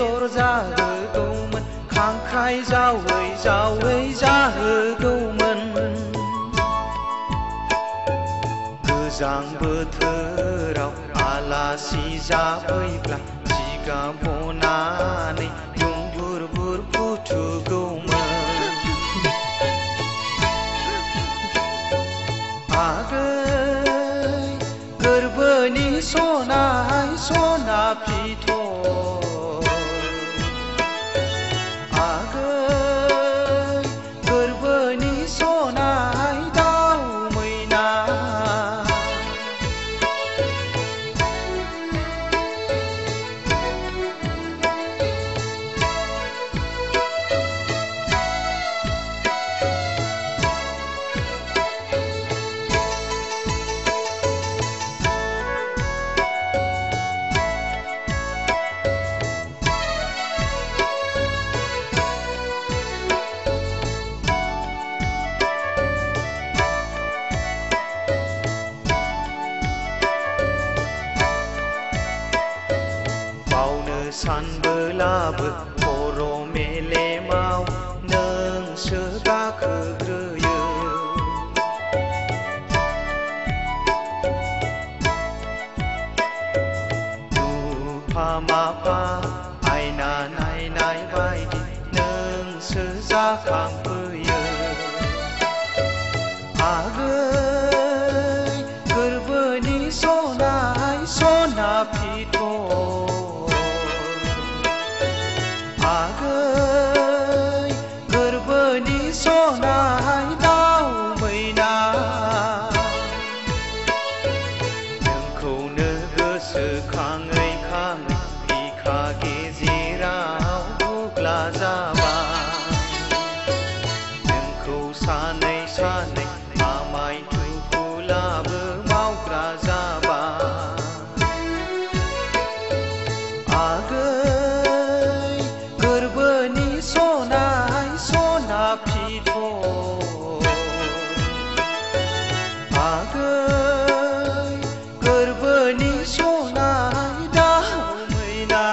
एन्जर जाहोगौमोन खांख्राइ जावै जावै जाहोगौमोन गोजां बोथोराव आलासि जाफैब्ला जिगाब बनानै दुंबुर बुर फुथुगौमोन आगै गोरबोनि सनाय सना फिथर आगै गोरबोनि सनाय दाउ मैना सानबोलाबो खर' मेलेमाव नोंसो गाखोग्रोयो नुफा माफा आयना नायनाय बायदि नोंसो जाखांफैयो आगै गोरबोनि सनाय सना फिथर आगै गोरबोनि सनाय दाउ मैना नोंखौनो गोसोखाङै खाङै बिखा गेजेराव बुग्ला जाबाय नोंखौ सानै सानै आमाय थुखुलाबो मावग्रा जाबाय आगै गोरबोनि सनाय सना फिथर आगै गोरबोनि सनाय दाउ मैना